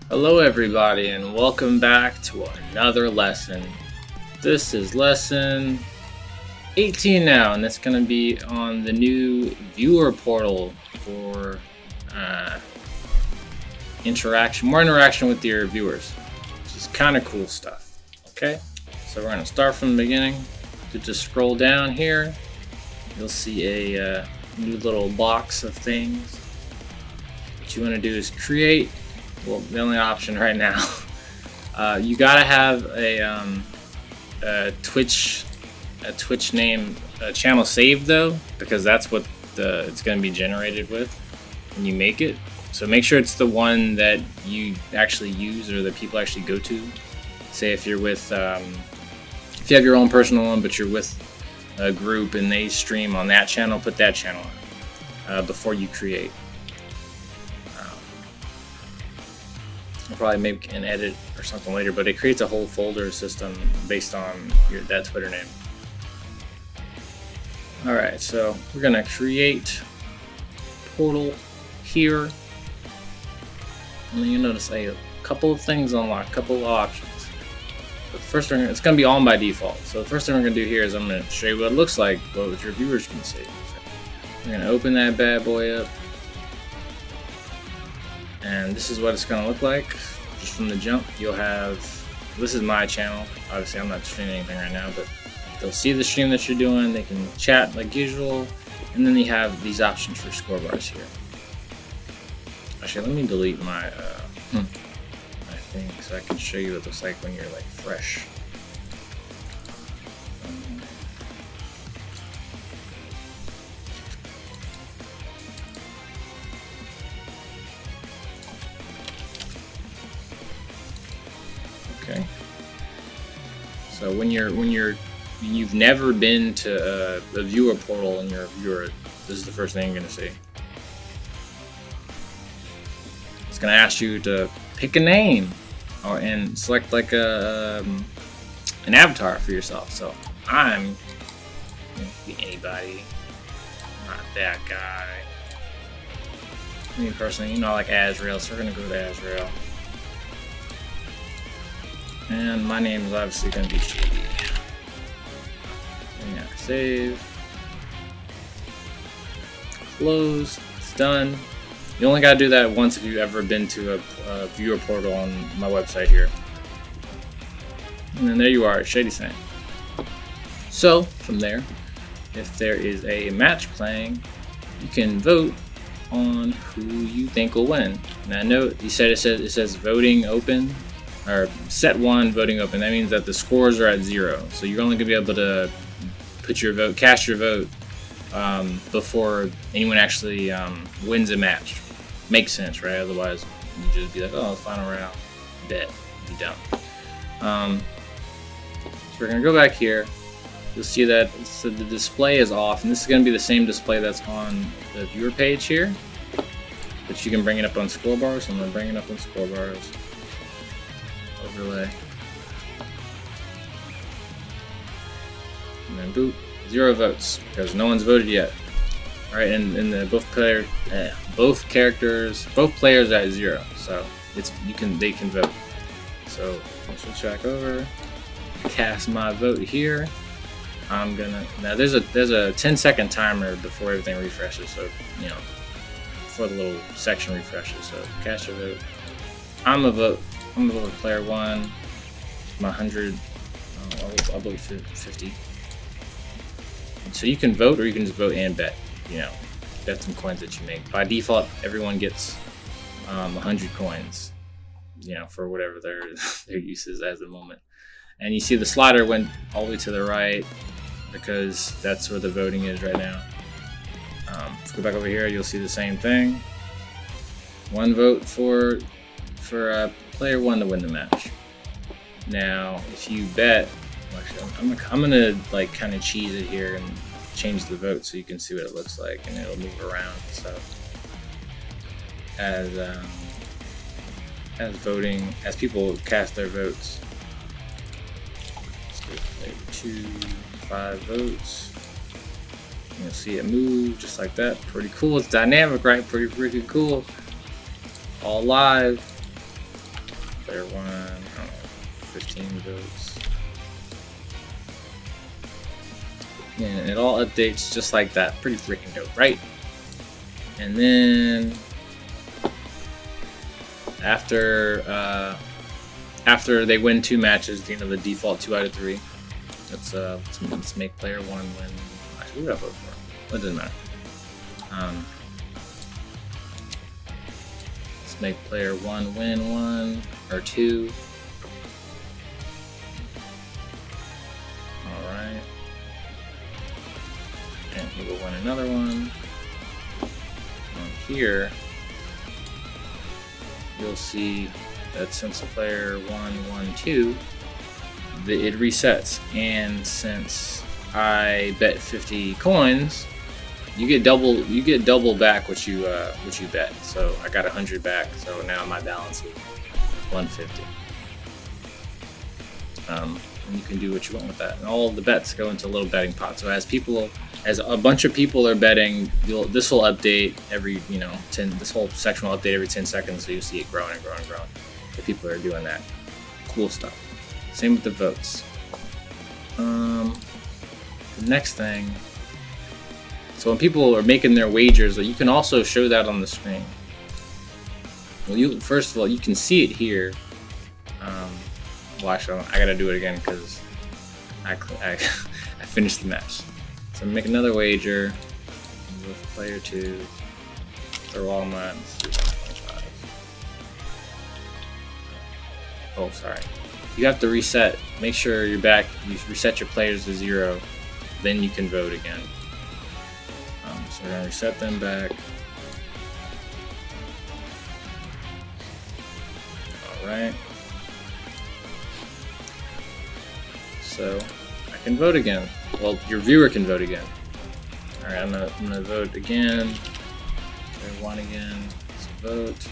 Hello everybody and welcome back to another lesson. This is lesson 18 now, and it's going to be on the new viewer portal for more interaction with your viewers, which is kind of cool stuff. Okay, so we're going to start from the beginning. To just scroll down here, you'll see a new little box of things. What you want to do is create. Well, the only option right now, you gotta have a Twitch name channel saved though, because that's what it's gonna be generated with when you make it. So make sure it's the one that you actually use or that people actually go to. Say if you're with, if you have your own personal one, but you're with a group and they stream on that channel, put that channel in before you create. I'll probably make an edit or something later, but it creates a whole folder system based on that Twitter name. Alright, so we're going to create portal here. And then you notice a couple of things unlocked, a couple of options. But the first thing, it's going to be on by default. So the first thing we're going to do here is I'm going to show you what it looks like, what your viewers can see. So we're going to open that bad boy up. And this is what it's going to look like. Just from the jump, you'll have, this is my channel. Obviously, I'm not streaming anything right now, but they'll see the stream that you're doing. They can chat like usual. And then you have these options for scorebars here. Actually, let me delete my thing so I can show you what it looks like when you're like fresh. Okay. So when you've never been to the viewer portal and you're a viewer, this is the first thing you're gonna see. It's gonna ask you to pick a name and select like an avatar for yourself. So I'm gonna be anybody, not that guy. Me personally, I like Azrael, so we're gonna go to Azrael. And my name is obviously going to be Shady. And yeah, save. Close. It's done. You only got to do that once if you've ever been to a viewer portal on my website here. And then there you are, Shady Saint. So, from there, if there is a match playing, you can vote on who you think will win. Now note, it says voting open. Or set 1, voting open. That means that the scores are at 0. So you're only going to be able to put your vote, cast your vote before anyone actually wins a match. Makes sense, right? Otherwise, you just be like, oh, final round, bet, be done. So we're going to go back here. You'll see that the display is off, and this is going to be the same display that's on the viewer page here. But you can bring it up on Scorebars, so I'm going to bring it up on Scorebars. Overlay. And then boop, 0 votes because no one's voted yet. All right, and both players are at 0, so they can vote. So let's switch back over. Cast my vote here. I'm gonna there's a 10-second timer before everything refreshes. So before the little section refreshes. So cast your vote. I'm gonna vote player 1. My 100. I'll vote 50. So you can vote, or you can just vote and bet. Bet some coins that you make. By default, everyone gets 100 coins. For whatever their use is at the moment. And you see the slider went all the way to the right because that's where the voting is right now. Let's go back over here. You'll see the same thing. 1 vote for player 1 to win the match. Now, if you bet, actually, I'm gonna like kind of cheese it here and change the vote so you can see what it looks like, and it'll move around. So, as people cast their votes, let's do player 2, 5 votes. You'll see it move just like that. Pretty cool. It's dynamic, right? Pretty cool. All live. Player 1, I don't know, 15 votes. And it all updates just like that. Pretty freaking dope, right? And then after they win 2 matches, you know, the default 2 out of 3. Let's make player 1 win. Actually, who did I vote for? It doesn't matter. Let's make player 1 win 1 or 2. All right. And he will win another one. Here, you'll see that since player 1 won 2, it resets. And since I bet 50 coins, you get double back what you bet. So I got 100 back. So now my balance is 150. And you can do what you want with that. And all of the bets go into a little betting pot. So as a bunch of people are betting, this will update every, you know, this whole section will update every 10 seconds, so you see it growing and growing and growing. The people are doing that. Cool stuff. Same with the votes. The next thing, so when people are making their wagers, you can also show that on the screen. Well, first of all, you can see it here. Well, actually, I gotta do it again because I finished the match. So I'm gonna make another wager. Go for player 2. Throw all mine. 25. Oh, sorry. You have to reset. Make sure you're back. You reset your players to 0. Then you can vote again. So we're gonna reset them back. All right. So I can vote again. Well, your viewer can vote again. All right, I'm gonna vote again. Player 1 again. Let's vote.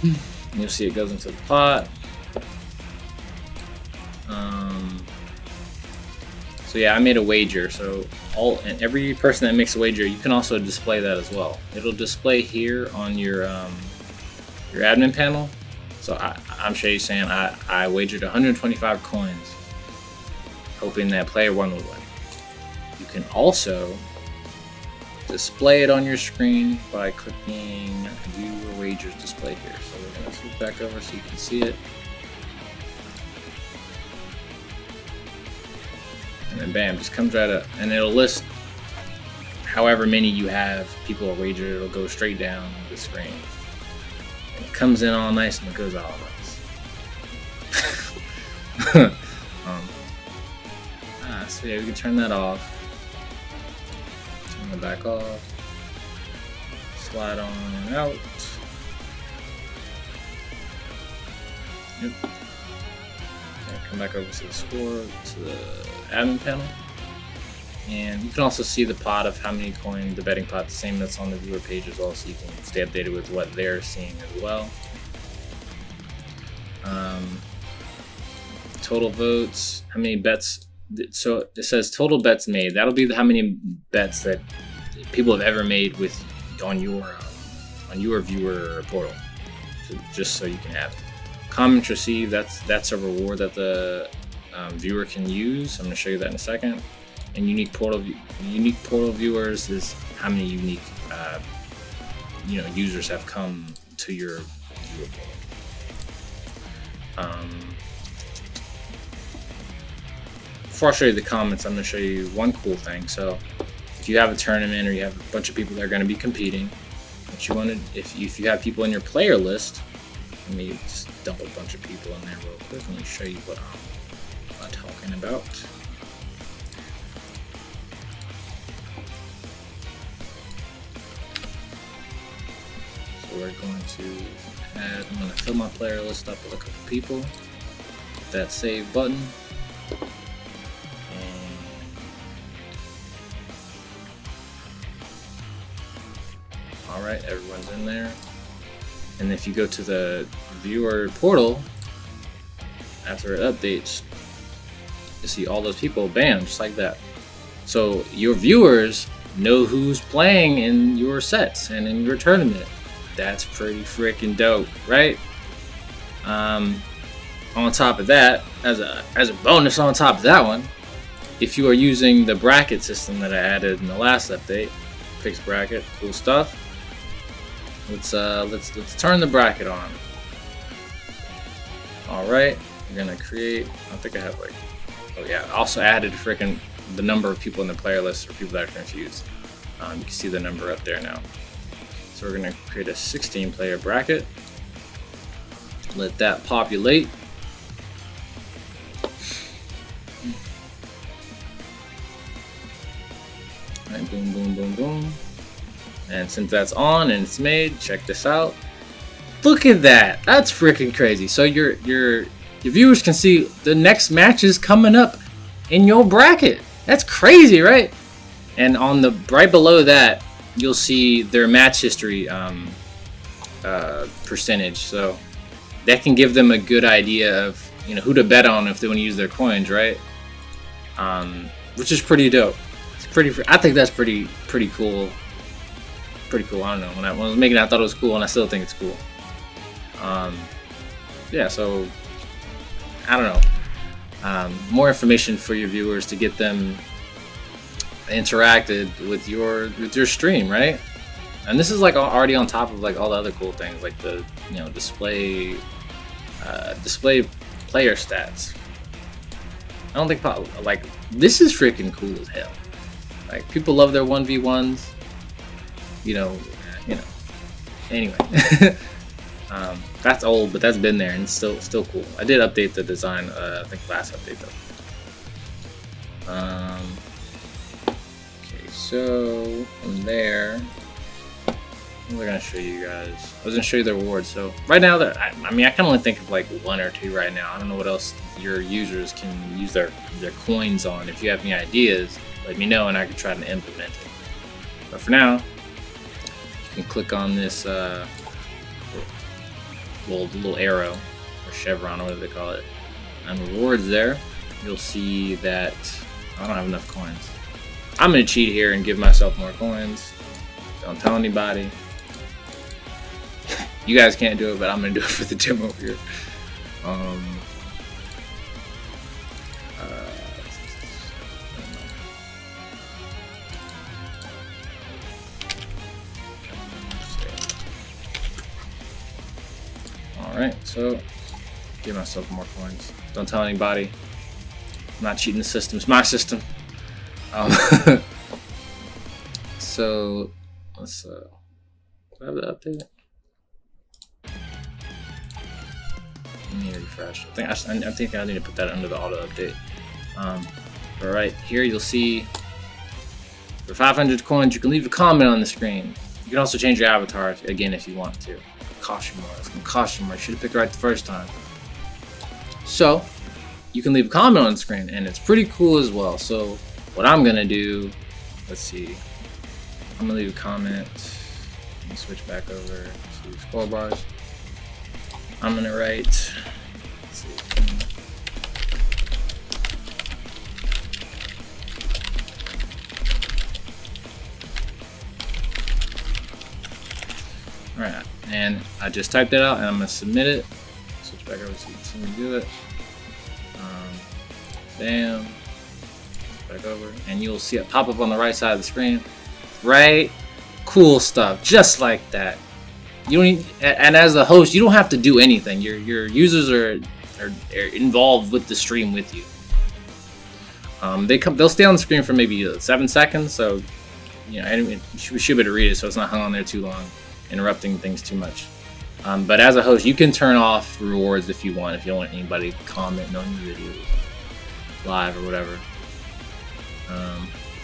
And you'll see it goes into the pot. So yeah, I made a wager. So every person that makes a wager, you can also display that as well. It'll display here on your admin panel. So I'm Shay saying I wagered 125 coins, hoping that player 1 would win. You can also display it on your screen by clicking View or Wagers Display here. So we're going to switch back over so you can see it. And then bam, just comes right up. And it'll list however many you have, people are wagered. It'll go straight down the screen. And it comes in all nice and it goes all nice. So yeah, we can turn that off. Turn it back off. Slide on and out. Yep. Come back over to the admin panel. And you can also see the pot of how many coins, the betting pot, the same that's on the viewer page as well, so you can stay updated with what they're seeing as well. Total votes, how many bets. So it says total bets made. That'll be how many bets that people have ever made with on your viewer portal. So just so you can have it. Comments received. That's a reward that the viewer can use. I'm going to show you that in a second. And unique portal viewers is how many unique users have come to your viewer portal. Before I show you the comments, I'm going to show you one cool thing. So if you have a tournament or you have a bunch of people that are going to be competing, if you have people in your player list, let me just dump a bunch of people in there real quick. Let me show you what I'm talking about. So we're going to I'm going to fill my player list up with a couple people. Hit that save button. Alright, everyone's in there. And if you go to the viewer portal, after it updates, you see all those people, bam, just like that. So your viewers know who's playing in your sets and in your tournament. That's pretty freaking dope, right? On top of that, as a bonus on top of that one, if you are using the bracket system that I added in the last update, fixed bracket, cool stuff. Let's turn the bracket on. All right, we're gonna create. I think I have like, oh yeah, I also added freaking the number of people in the player list for people that are confused. You can see the number up there now. So we're gonna create a 16-player bracket. Let that populate. All right, boom, boom, boom, boom. And since that's on and it's made, check this out. Look at that. That's freaking crazy. So your viewers can see the next matches coming up in your bracket. That's crazy, right? And on the right below that, you'll see their match history percentage. So that can give them a good idea of who to bet on if they want to use their coins, right? Which is pretty dope. It's pretty. I think that's pretty cool. Pretty cool. I don't know. When I was making it, I thought it was cool, and I still think it's cool. Yeah. So I don't know. More information for your viewers to get them interacted with your stream, right? And this is like already on top of like all the other cool things, like the display player stats. I don't think like this is freaking cool as hell. Like people love their 1v1s. Anyway. That's old, but that's been there and it's still cool. I did update the design, I think last update though. Okay, so from there, we're gonna show you guys. I was gonna show you the rewards. So right now, I can only think of like one or two right now. I don't know what else your users can use their coins on. If you have any ideas, let me know and I can try to implement it. But for now, you can click on this little arrow or chevron, or whatever they call it, and rewards there. You'll see that I don't have enough coins. I'm gonna cheat here and give myself more coins. Don't tell anybody. You guys can't do it, but I'm gonna do it for the demo here. Alright, so give myself more coins. Don't tell anybody. I'm not cheating the system, it's my system. So let's do I have the update? Let me refresh. I think I need to put that under the auto update. But right here you'll see for 500 coins you can leave a comment on the screen. You can also change your avatar again if you want to. Cost you more. It's gonna cost you more. You should have picked it right the first time. So you can leave a comment on the screen, and it's pretty cool as well. So what I'm gonna do, let's see. I'm gonna leave a comment. Let me switch back over to Scorebars. I'm gonna write. Let's see. All right. And I just typed it out and I'm gonna submit it. Switch back over so you can see me do it. Bam. Back over. And you'll see it pop up on the right side of the screen. Right? Cool stuff. Just like that. You don't need, and as the host, you don't have to do anything. Your users are involved with the stream with you. They'll stay on the screen for maybe 7 seconds, so anyway, we should be able to read it so it's not hung on there too long, interrupting things too much. But as a host, you can turn off rewards if you want, if you don't want anybody commenting on your videos live or whatever.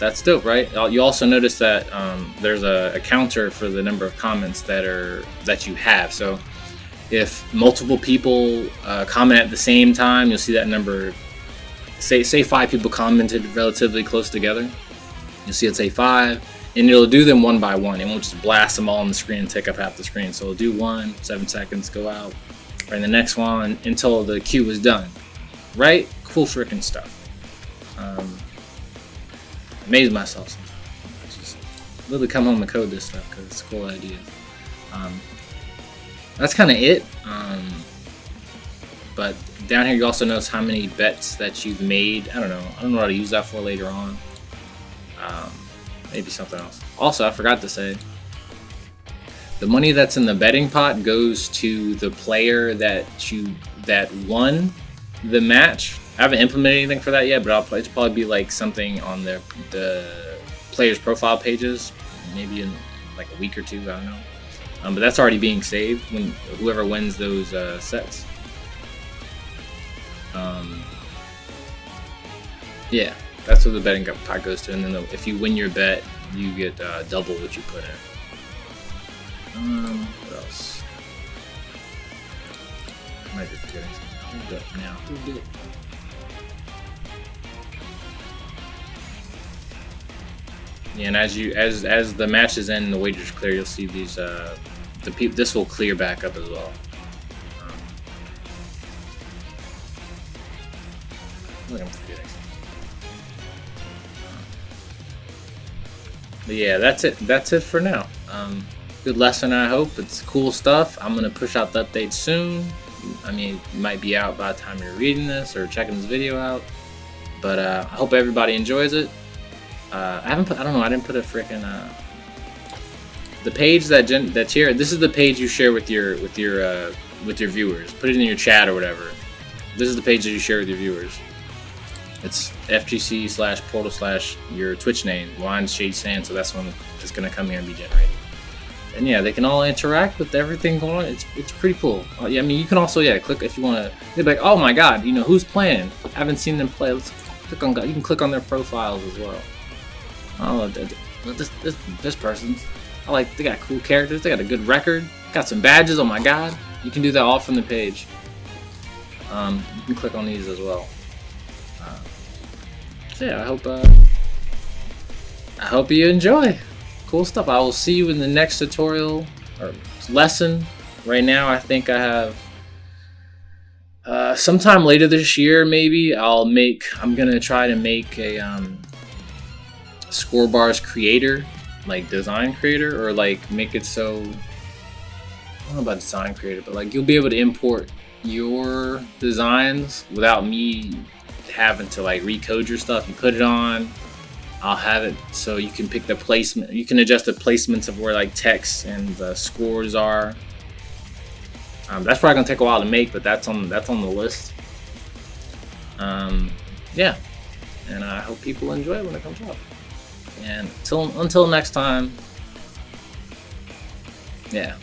That's dope, right? You also notice that there's a counter for the number of comments that you have. So if multiple people comment at the same time, you'll see that number. Say 5 people commented relatively close together. You'll see it say 5. And it'll do them one by one. It won't just blast them all on the screen and take up half the screen. So it'll do 1, 7 seconds, go out, and the next one until the queue is done. Right? Cool freaking stuff. Amaze myself sometimes. I just literally come home and code this stuff because it's cool ideas. That's kind of it. But down here you also notice how many bets that you've made. I don't know how to use that for later on. Maybe something else. Also, I forgot to say, the money that's in the betting pot goes to the player that won the match. I haven't implemented anything for that yet, but it's probably be like something on the players' profile pages, maybe in like a week or two. I don't know. But that's already being saved when whoever wins those sets. Yeah, that's what the betting pot goes to, and then if you win your bet, you get double what you put in. What else? I might be forgetting something. Hold up now. Yeah, and as the matches end and the wagers clear, you'll see these this will clear back up as well. I think I'm forgetting something. But yeah, that's it for now. Good lesson, I hope. It's cool stuff. I'm gonna push out the update soon. I mean, it might be out by the time you're reading this or checking this video out. But I hope everybody enjoys it. I didn't put a freaking the page that's here. This is the page you share with your viewers. Put it in your chat or whatever. This is the page that you share with your viewers. It's FGC/portal/ your Twitch name, Wine Shade Sand. So that's when it's gonna come here and be generated. And yeah, they can all interact with everything going on. It's pretty cool. Yeah, I mean, you can also click if you want to. They'd be like, oh my god, who's playing? I haven't seen them play. Let's click on. You can click on their profiles as well. Oh, this person's. They got cool characters. They got a good record. Got some badges. Oh my god, you can do that all from the page. You can click on these as well. So yeah, I hope you enjoy. Cool stuff. I will see you in the next tutorial or lesson. Right now, I think I have sometime later this year, maybe I'm gonna try to make a Scorebars creator, like design creator, or like make it so, I don't know about design creator, but like you'll be able to import your designs without me having to like recode your stuff. You put it on, I'll have it so you can pick the placement. You can adjust the placements of where like text and the scores are. That's probably gonna take a while to make, but that's on the list. Yeah, and I hope people enjoy it when it comes up. And until next time, yeah.